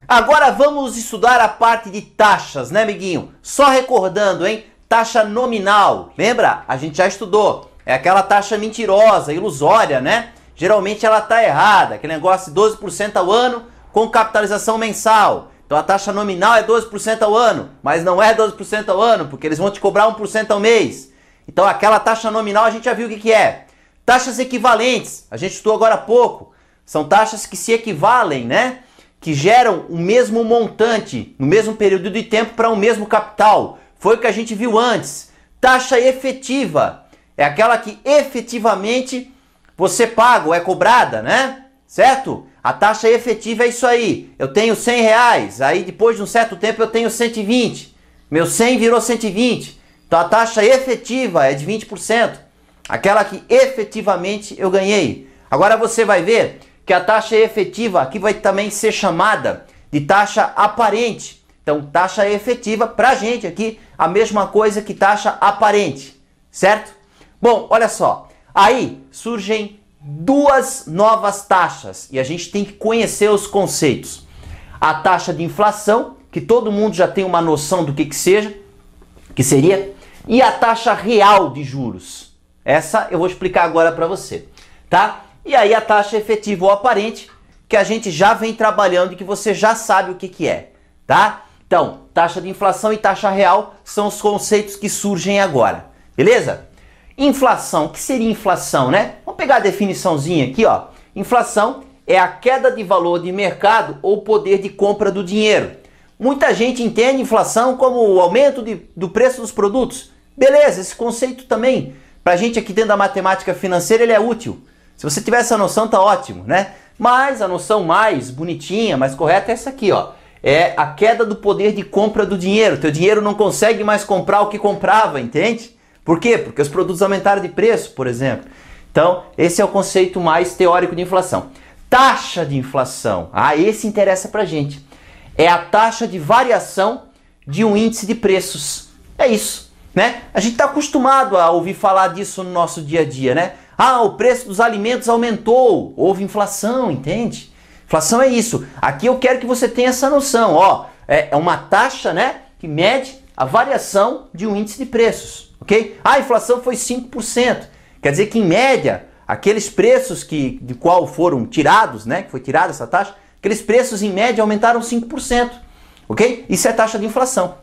Agora vamos estudar a parte de taxas, né, amiguinho? Só recordando, hein? Taxa nominal, lembra? A gente já estudou. É aquela taxa mentirosa, ilusória, né? Geralmente ela tá errada, aquele negócio de 12% ao ano com capitalização mensal. Então a taxa nominal é 12% ao ano, mas não é 12% ao ano, porque eles vão te cobrar 1% ao mês. Então aquela taxa nominal a gente já viu o que é. Taxas equivalentes, a gente estudou agora há pouco. São taxas que se equivalem, né? Que geram o mesmo montante no mesmo período de tempo para o mesmo capital. Foi o que a gente viu antes. Taxa efetiva é aquela que efetivamente você paga ou é cobrada, né? Certo? A taxa efetiva é isso aí. Eu tenho 100 reais, aí depois de um certo tempo eu tenho 120. Meu 100 virou 120. Então a taxa efetiva é de 20%. Aquela que efetivamente eu ganhei. Agora você vai ver que a taxa efetiva aqui vai também ser chamada de taxa aparente. Então, taxa efetiva, pra gente aqui, a mesma coisa que taxa aparente, certo? Bom, olha só, aí surgem duas novas taxas e a gente tem que conhecer os conceitos. A taxa de inflação, que todo mundo já tem uma noção do que seria, e a taxa real de juros. Essa eu vou explicar agora para você, tá? E aí a taxa efetiva ou aparente, que a gente já vem trabalhando e que você já sabe o que é, tá? Então, taxa de inflação e taxa real são os conceitos que surgem agora, beleza? Inflação, o que seria inflação, né? Vamos pegar a definiçãozinha aqui, ó. Inflação é a queda de valor de mercado ou poder de compra do dinheiro. Muita gente entende inflação como o aumento do preço dos produtos. Beleza, esse conceito também, pra gente aqui dentro da matemática financeira, ele é útil. Se você tiver essa noção, tá ótimo, né? Mas a noção mais bonitinha, mais correta é essa aqui, ó. É a queda do poder de compra do dinheiro. Teu dinheiro não consegue mais comprar o que comprava, entende? Por quê? Porque os produtos aumentaram de preço, por exemplo. Então, esse é o conceito mais teórico de inflação. Taxa de inflação. Ah, esse interessa pra gente. É a taxa de variação de um índice de preços. É isso, né? A gente está acostumado a ouvir falar disso no nosso dia a dia, né? Ah, o preço dos alimentos aumentou. Houve inflação, entende? Inflação é isso. Aqui eu quero que você tenha essa noção, ó. É uma taxa, né, que mede a variação de um índice de preços, ok? Ah, a inflação foi 5%. Quer dizer que, em média, aqueles preços de qual foram tirados, né, que foi tirada essa taxa, aqueles preços, em média, aumentaram 5%, ok? Isso é taxa de inflação.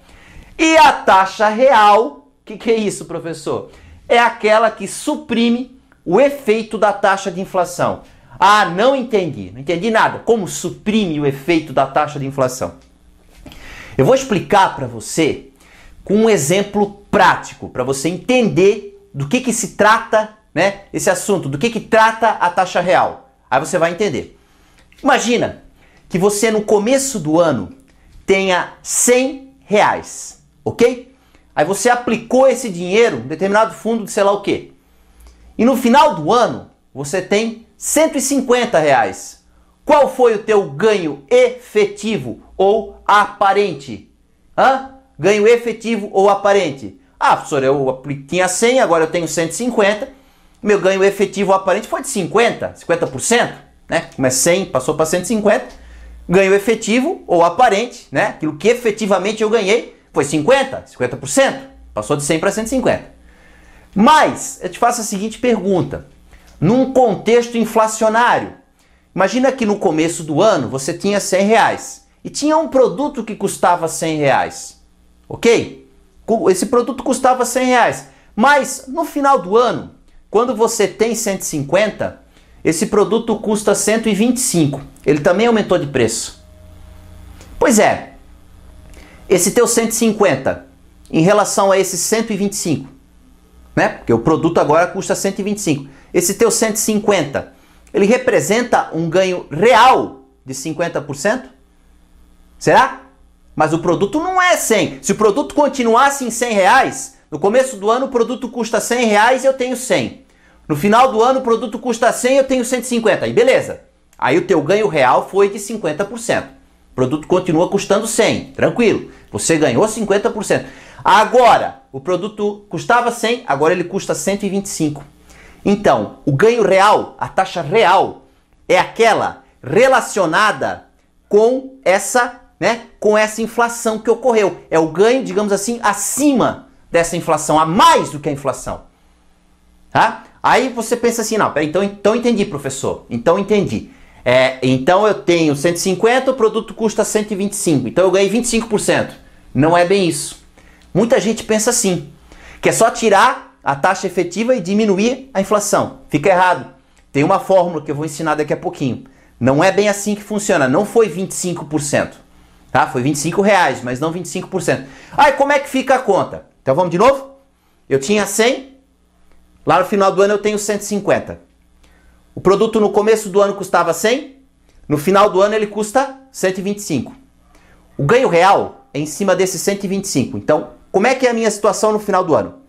E a taxa real, o que é isso, professor? É aquela que suprime o efeito da taxa de inflação. Ah, não entendi nada. Como suprime o efeito da taxa de inflação? Eu vou explicar para você com um exemplo prático, para você entender do que se trata, né, esse assunto, do que trata a taxa real. Aí você vai entender. Imagina que você no começo do ano tenha 100 reais, ok? Aí você aplicou esse dinheiro em um determinado fundo de sei lá o quê. E no final do ano você tem 150 reais. Qual foi o teu ganho efetivo ou aparente? Ganho efetivo ou aparente? Ah, professor, eu tinha 100, agora eu tenho 150. Meu ganho efetivo ou aparente foi de 50%, né? Como é 100, passou para 150. Ganho efetivo ou aparente, né? Aquilo que efetivamente eu ganhei foi 50%. Passou de 100 para 150. Mas eu te faço a seguinte pergunta. Num contexto inflacionário, imagina que no começo do ano você tinha 100 reais e tinha um produto que custava 100 reais, ok? Esse produto custava 100 reais, mas no final do ano, quando você tem 150, esse produto custa 125. Ele também aumentou de preço. Pois é, esse teu 150 em relação a esse 125, né? Porque o produto agora custa 125. Esse teu 150, ele representa um ganho real de 50%? Será? Mas o produto não é 100. Se o produto continuasse em 100 reais, no começo do ano o produto custa 100 reais e eu tenho 100. No final do ano o produto custa 100 e eu tenho 150. Aí beleza. Aí o teu ganho real foi de 50%. O produto continua custando 100. Tranquilo. Você ganhou 50%. Agora, o produto custava 100, agora ele custa 125. Então, o ganho real, a taxa real, é aquela relacionada com essa, né, com essa inflação que ocorreu. É o ganho, digamos assim, acima dessa inflação, a mais do que a inflação. Tá? Aí você pensa assim, não, peraí, então entendi, professor. Então entendi. Então eu tenho 150, o produto custa 125, então eu ganhei 25%. Não é bem isso. Muita gente pensa assim, que é só tirar a taxa efetiva e diminuir a inflação. Fica errado. Tem uma fórmula que eu vou ensinar daqui a pouquinho. Não é bem assim que funciona, não foi 25%. Tá? Foi R$25, mas não 25%. Aí como é que fica a conta? Então vamos de novo? Eu tinha 100, lá no final do ano eu tenho 150. O produto no começo do ano custava 100, no final do ano ele custa 125. O ganho real é em cima desse 125. Então, como é que é a minha situação no final do ano?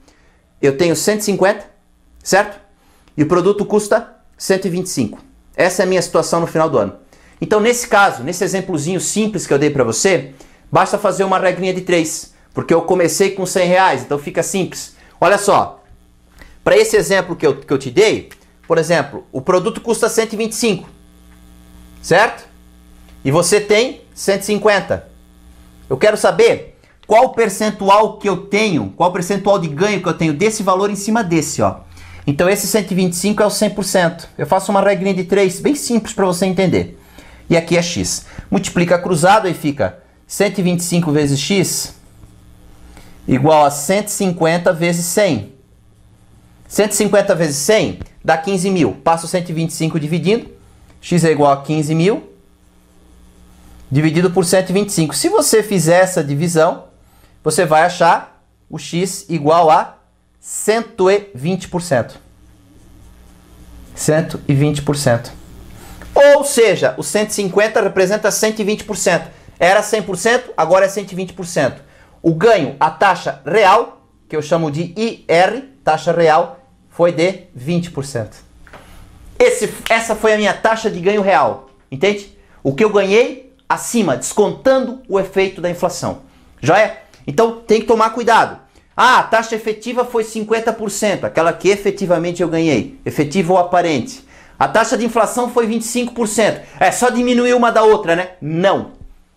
Eu tenho 150, certo? E o produto custa 125. Essa é a minha situação no final do ano. Então, nesse caso, nesse exemplozinho simples que eu dei para você, basta fazer uma regrinha de 3, porque eu comecei com R$100, então fica simples. Olha só, para esse exemplo que eu te dei, por exemplo, o produto custa 125, certo? E você tem 150. Eu quero saber qual o percentual que eu tenho, qual o percentual de ganho que eu tenho desse valor em cima desse, ó. Então esse 125 é o 100%. Eu faço uma regrinha de 3, bem simples para você entender. E aqui é x. Multiplica cruzado e fica 125 vezes x igual a 150 vezes 100. 150 vezes 100 dá 15 mil. Passo 125 dividindo. X é igual a 15 mil dividido por 125. Se você fizer essa divisão, você vai achar o x igual a 120%. 120%. Ou seja, o 150 representa 120%. Era 100%, agora é 120%. O ganho, a taxa real, que eu chamo de IR, taxa real, foi de 20%. Essa foi a minha taxa de ganho real. Entende? O que eu ganhei acima, descontando o efeito da inflação. Já é? Então tem que tomar cuidado. Ah, a taxa efetiva foi 50%, aquela que efetivamente eu ganhei, efetiva ou aparente. A taxa de inflação foi 25%. É só diminuir uma da outra, né? Não.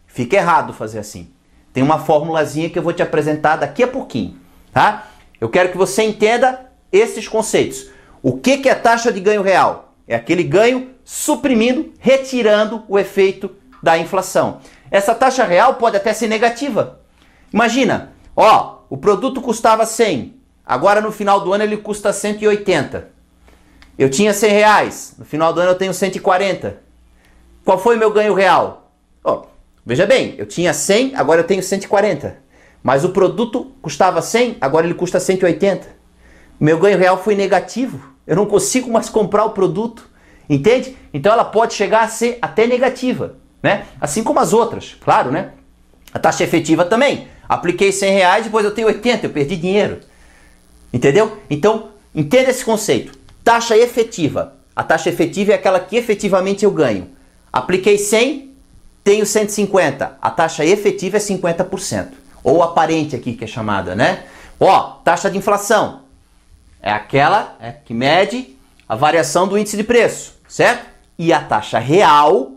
Fica errado fazer assim. Tem uma formulazinha que eu vou te apresentar daqui a pouquinho, tá? Eu quero que você entenda esses conceitos. O que é taxa de ganho real? É aquele ganho suprimindo, retirando o efeito da inflação. Essa taxa real pode até ser negativa. Imagina, ó, o produto custava 100, agora no final do ano ele custa 180. Eu tinha R$100, no final do ano eu tenho 140. Qual foi o meu ganho real? Ó, veja bem, eu tinha 100, agora eu tenho 140. Mas o produto custava 100, agora ele custa 180. Meu ganho real foi negativo. Eu não consigo mais comprar o produto. Entende? Então ela pode chegar a ser até negativa, né? Assim como as outras, claro, né? A taxa efetiva também. Apliquei R$100, depois eu tenho 80, eu perdi dinheiro. Entendeu? Então, entenda esse conceito. Taxa efetiva. A taxa efetiva é aquela que efetivamente eu ganho. Apliquei 100, tenho 150. A taxa efetiva é 50%. Ou aparente aqui que é chamada, né? Ó, taxa de inflação. É aquela que mede a variação do índice de preço, certo? E a taxa real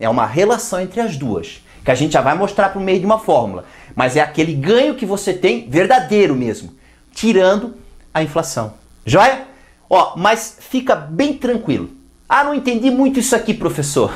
é uma relação entre as duas, que a gente já vai mostrar por meio de uma fórmula. Mas é aquele ganho que você tem verdadeiro mesmo, tirando a inflação. Joia? Ó, mas fica bem tranquilo. Ah, não entendi muito isso aqui, professor.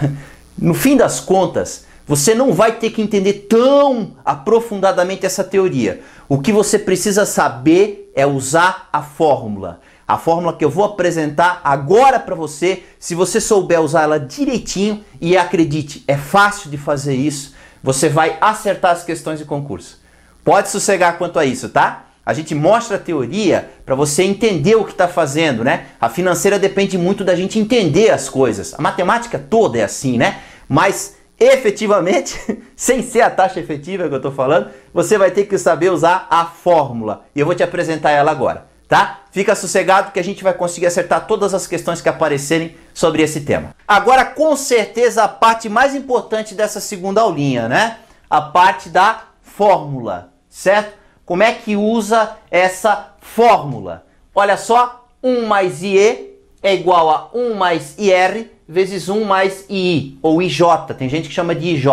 No fim das contas, você não vai ter que entender tão aprofundadamente essa teoria. O que você precisa saber é usar a fórmula. A fórmula que eu vou apresentar agora para você, se você souber usar ela direitinho, e acredite, é fácil de fazer isso, você vai acertar as questões de concurso. Pode sossegar quanto a isso, tá? A gente mostra a teoria para você entender o que está fazendo, né? A financeira depende muito da gente entender as coisas. A matemática toda é assim, né? Mas efetivamente, sem ser a taxa efetiva que eu estou falando, você vai ter que saber usar a fórmula. E eu vou te apresentar ela agora, tá? Fica sossegado que a gente vai conseguir acertar todas as questões que aparecerem sobre esse tema. Agora, com certeza, a parte mais importante dessa segunda aulinha, né? A parte da fórmula, certo? Como é que usa essa fórmula? Olha só, 1 mais IE é igual a 1 mais IR vezes 1 mais II, ou IJ. Tem gente que chama de IJ.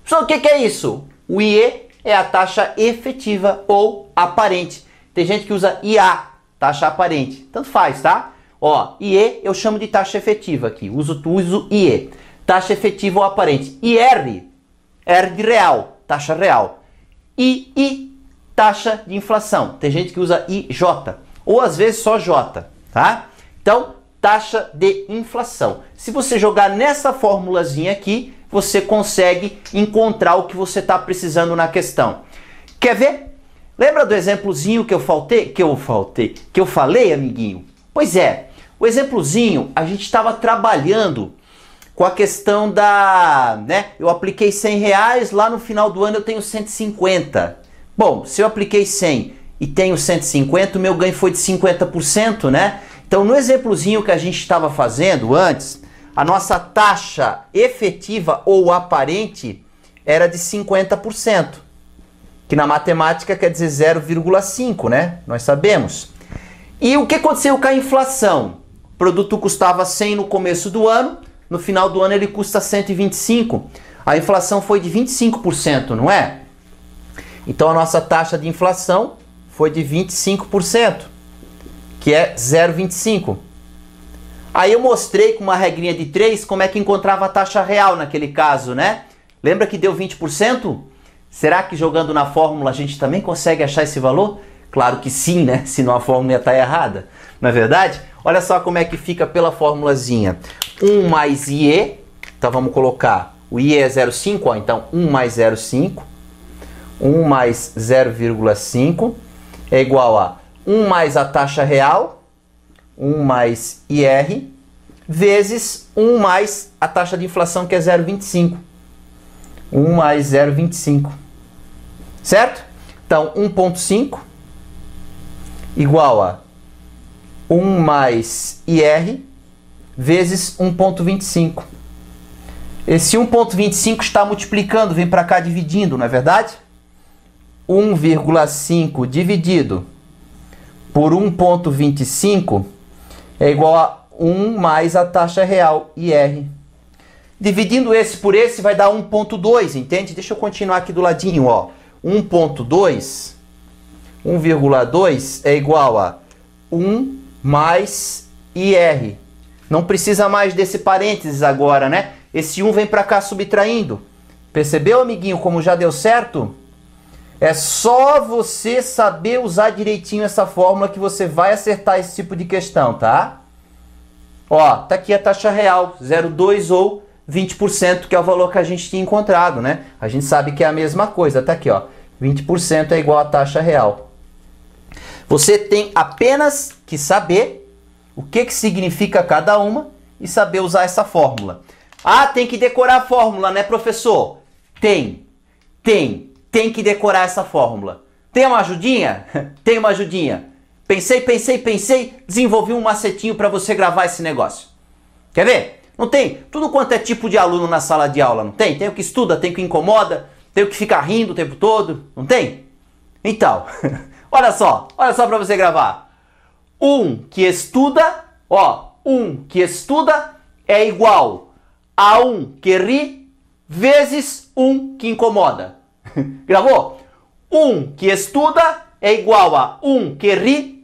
Só o que é isso? O IE é a taxa efetiva ou aparente. Tem gente que usa IA, taxa aparente. Tanto faz, tá? Ó, IE eu chamo de taxa efetiva aqui. Uso IE. Taxa efetiva ou aparente. IR, R de real, taxa real. II, taxa de inflação. Tem gente que usa IJ, ou às vezes só J, tá? Então, taxa de inflação. Se você jogar nessa formulazinha aqui, você consegue encontrar o que você está precisando na questão. Quer ver? Lembra do exemplozinho que eu falei, amiguinho? Pois é, o exemplozinho, a gente estava trabalhando com a questão da, né? Eu apliquei R$100, lá no final do ano eu tenho 150. Bom, se eu apliquei 100 e tenho 150, o meu ganho foi de 50%, né? Então, no exemplozinho que a gente estava fazendo antes, a nossa taxa efetiva ou aparente era de 50%, que na matemática quer dizer 0,5, né? Nós sabemos. E o que aconteceu com a inflação? O produto custava 100 no começo do ano, no final do ano ele custa 125. A inflação foi de 25%, não é? Então a nossa taxa de inflação foi de 25%, que é 0,25. Aí eu mostrei com uma regrinha de 3 como é que encontrava a taxa real naquele caso, né? Lembra que deu 20%? Será que jogando na fórmula a gente também consegue achar esse valor? Claro que sim, né? Senão a fórmula ia estar errada. Não é verdade? Olha só como é que fica pela formulazinha. 1 mais IE, então vamos colocar, o IE é 0,5, ó, então 1 mais 0,5. 1 mais 0,5 é igual a 1 mais a taxa real, 1 mais IR, vezes 1 mais a taxa de inflação, que é 0,25. 1 mais 0,25. Certo? Então, 1,5 igual a 1 mais IR vezes 1,25. Esse 1,25 está multiplicando, vem para cá dividindo, não é verdade? 1,5 dividido por 1,25 é igual a 1 mais a taxa real, IR. Dividindo esse por esse vai dar 1,2, entende? Deixa eu continuar aqui do ladinho, ó. 1,2 é igual a 1 mais IR. Não precisa mais desse parênteses agora, né? Esse 1 vem para cá subtraindo. Percebeu, amiguinho, como já deu certo? É só você saber usar direitinho essa fórmula que você vai acertar esse tipo de questão, tá? Ó, tá aqui a taxa real, 0,2 ou 20%, que é o valor que a gente tinha encontrado, né? A gente sabe que é a mesma coisa, tá aqui, ó. 20% é igual à taxa real. Você tem apenas que saber o que significa cada uma e saber usar essa fórmula. Ah, tem que decorar a fórmula, né, professor? Tem que decorar essa fórmula. Tem uma ajudinha? Tem uma ajudinha. Pensei, desenvolvi um macetinho para você gravar esse negócio. Quer ver? Não tem? Tudo quanto é tipo de aluno na sala de aula, não tem? Tem o que estuda, tem o que incomoda, tem o que fica rindo o tempo todo, não tem? Então, olha só para você gravar. Um que estuda é igual a um que ri vezes um que incomoda. Gravou? Um que estuda é igual a um que ri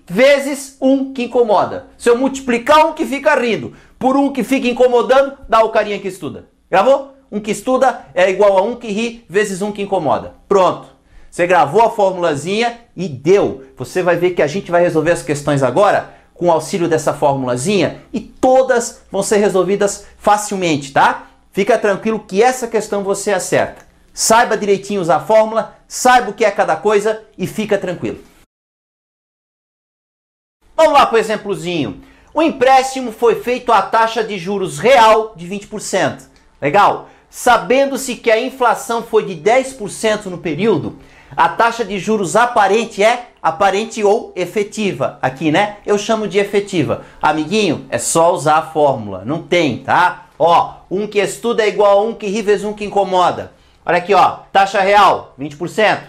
vezes um que incomoda. Se eu multiplicar um que fica rindo por um que fica incomodando, dá o carinha que estuda. Gravou? Um que estuda é igual a um que ri vezes um que incomoda. Pronto. Você gravou a formulazinha e deu. Você vai ver que a gente vai resolver as questões agora com o auxílio dessa formulazinha e todas vão ser resolvidas facilmente, tá? Fica tranquilo que essa questão você acerta. Saiba direitinho usar a fórmula, saiba o que é cada coisa e fica tranquilo. Vamos lá para o exemplozinho. O empréstimo foi feito à taxa de juros real de 20%. Legal? Sabendo-se que a inflação foi de 10% no período, a taxa de juros aparente é aparente ou efetiva. Aqui, né? Eu chamo de efetiva. Amiguinho, é só usar a fórmula. Não tem, tá? Ó, um que estuda é igual a um que ri vezes um que incomoda. Olha aqui, ó. Taxa real, 20%.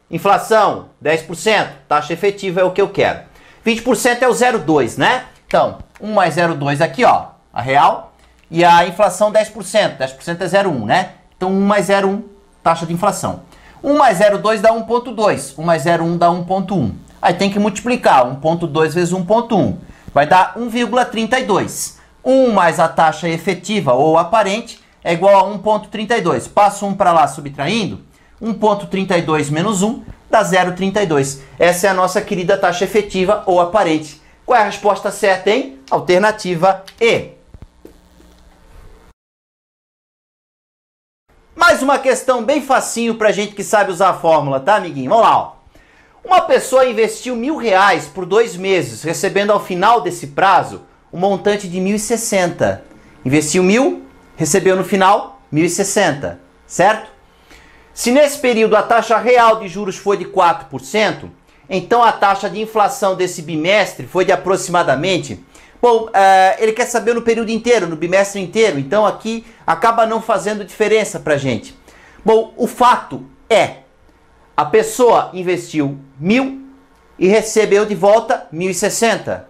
Inflação, 10%. Taxa efetiva é o que eu quero. 20% é o 0,2, né? Então, 1 mais 0,2 aqui, ó, a real, e a inflação 10%. 10% é 0,1, né? Então, 1 mais 0,1, taxa de inflação. 1 mais 0,2 dá 1,2. 1 mais 0,1 dá 1,1. Aí tem que multiplicar. 1,2 vezes 1,1. Vai dar 1,32. 1 mais a taxa efetiva ou aparente é igual a 1,32. Passo 1 para lá subtraindo. 1,32 menos 1 dá 0,32. Essa é a nossa querida taxa efetiva ou aparente. Qual é a resposta certa, hein? Alternativa E. Mais uma questão bem facinho pra gente que sabe usar a fórmula, tá, amiguinho? Vamos lá, ó. Uma pessoa investiu R$1.000 por 2 meses, recebendo ao final desse prazo um montante de 1.060. Investiu 1.000, recebeu no final 1.060, certo? Se nesse período a taxa real de juros foi de 4%, então a taxa de inflação desse bimestre foi de aproximadamente... Bom, ele quer saber no período inteiro, no bimestre inteiro, então aqui acaba não fazendo diferença pra gente. Bom, o fato é, a pessoa investiu 1.000 e recebeu de volta 1.060.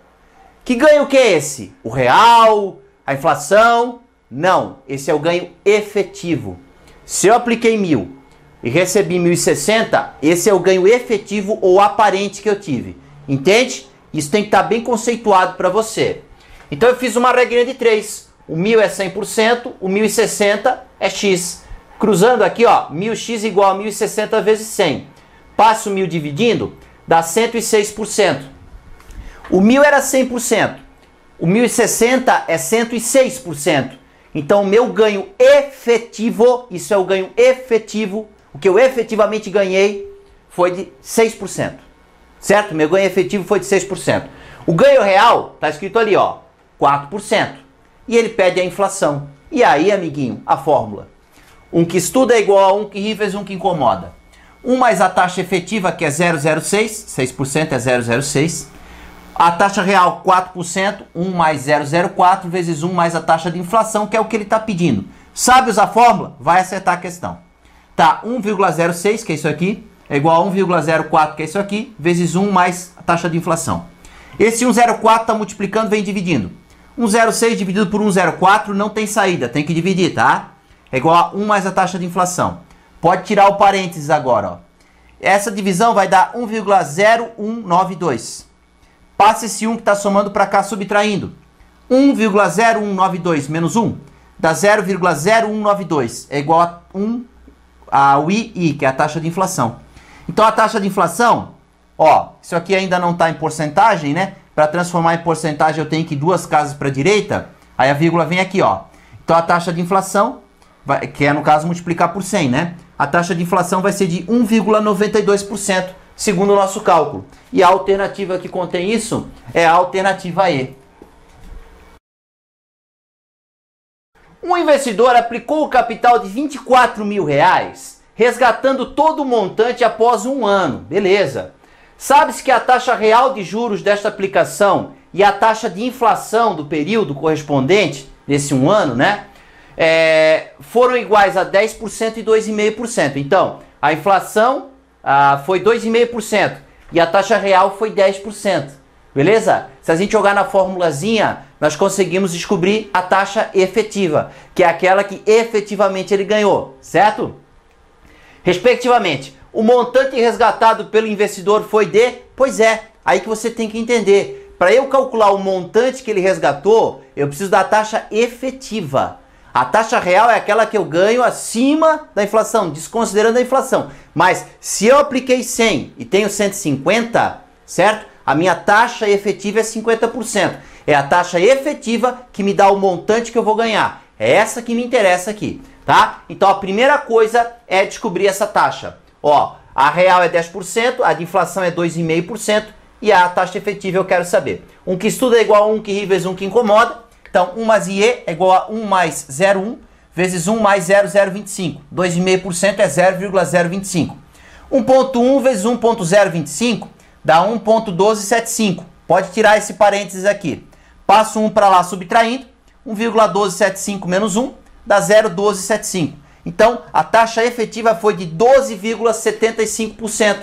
Que ganho que é esse? O real? A inflação? Não, esse é o ganho efetivo. Se eu apliquei 1.000 e recebi 1.060, esse é o ganho efetivo ou aparente que eu tive. Entende? Isso tem que estar bem conceituado para você. Então eu fiz uma regrinha de 3. O 1.000 é 100%, o 1.060 é x. Cruzando aqui, ó, 1.000x igual a 1.060 vezes 100. Passo 1.000 dividindo, dá 106%. O 1.000 era 100%. O 1.060 é 106%. Então o meu ganho efetivo, isso é o ganho efetivo, o que eu efetivamente ganhei foi de 6%. Certo? Meu ganho efetivo foi de 6%. O ganho real, tá escrito ali, ó, 4%. E ele pede a inflação. E aí, amiguinho, a fórmula. Um que estuda é igual a um que ri vezes um que incomoda. 1 mais a taxa efetiva, que é 0,06, 6% é 0,06. A taxa real, 4%, 1 mais 0,04 vezes 1 mais a taxa de inflação, que é o que ele está pedindo. Sabe usar a fórmula? Vai acertar a questão. Tá, 1,06, que é isso aqui, é igual a 1,04, que é isso aqui, vezes 1 mais a taxa de inflação. Esse 1,04 está multiplicando, vem dividindo. 1,06 dividido por 1,04 não tem saída, tem que dividir, tá? É igual a 1 mais a taxa de inflação. Pode tirar o parênteses agora, ó. Essa divisão vai dar 1,0192. Passa esse 1 que está somando para cá, subtraindo. 1,0192 menos 1 dá 0,0192. É igual a 1 ao I, que é a taxa de inflação. Então a taxa de inflação, ó, isso aqui ainda não está em porcentagem, né? Para transformar em porcentagem eu tenho que ir 2 casas para a direita, aí a vírgula vem aqui, ó. Então a taxa de inflação, que é no caso multiplicar por 100, né? A taxa de inflação vai ser de 1,92%, segundo o nosso cálculo. E a alternativa que contém isso é a alternativa E. Um investidor aplicou o capital de R$24.000, resgatando todo o montante após 1 ano. Beleza. Sabe-se que a taxa real de juros desta aplicação e a taxa de inflação do período correspondente, nesse 1 ano, né? Foram iguais a 10% e 2,5%. Então, a inflação foi 2,5% e a taxa real foi 10%. Beleza? Se a gente jogar na formulazinha, nós conseguimos descobrir a taxa efetiva, que é aquela que efetivamente ele ganhou, certo? Respectivamente, o montante resgatado pelo investidor foi de... Pois é, aí que você tem que entender. Para eu calcular o montante que ele resgatou, eu preciso da taxa efetiva. A taxa real é aquela que eu ganho acima da inflação, desconsiderando a inflação. Mas se eu apliquei 100 e tenho 150, certo? A minha taxa efetiva é 50%. É a taxa efetiva que me dá o montante que eu vou ganhar. É essa que me interessa aqui, tá? Então a primeira coisa é descobrir essa taxa. Ó, a real é 10%, a de inflação é 2,5% e a taxa efetiva eu quero saber. Um que estuda é igual a um que ri vezes um que incomoda. Então 1 mais IE é igual a 1 mais 0,1 vezes 1 mais 0,025. 2,5% é 0,025. 1,1 vezes 1,025 dá 1,1275. Pode tirar esse parênteses aqui. Passo 1 para lá subtraindo. 1,1275 menos 1 dá 0,1275. Então, a taxa efetiva foi de 12,75%.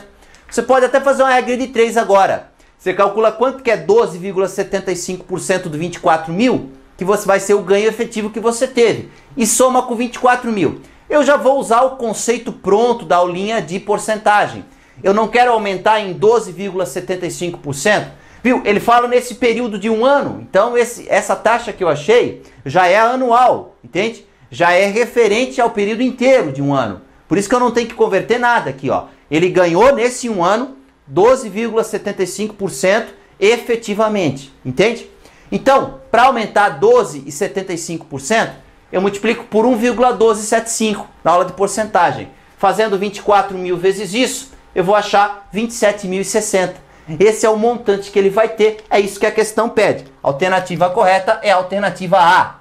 Você pode até fazer uma regra de 3 agora. Você calcula quanto que é 12,75% do 24 mil, que você vai ser o ganho efetivo que você teve, e soma com 24 mil. Eu já vou usar o conceito pronto da aulinha de porcentagem. Eu não quero aumentar em 12,75%, viu? Ele fala nesse período de um ano, então essa taxa que eu achei já é anual, entende? Já é referente ao período inteiro de um ano. Por isso que eu não tenho que converter nada aqui, ó. Ele ganhou nesse um ano 12,75% efetivamente, entende? Então, para aumentar 12,75%, eu multiplico por 1,1275 na aula de porcentagem. Fazendo 24 mil vezes isso, eu vou achar 27.060. Esse é o montante que ele vai ter, é isso que a questão pede. A alternativa correta é a alternativa A.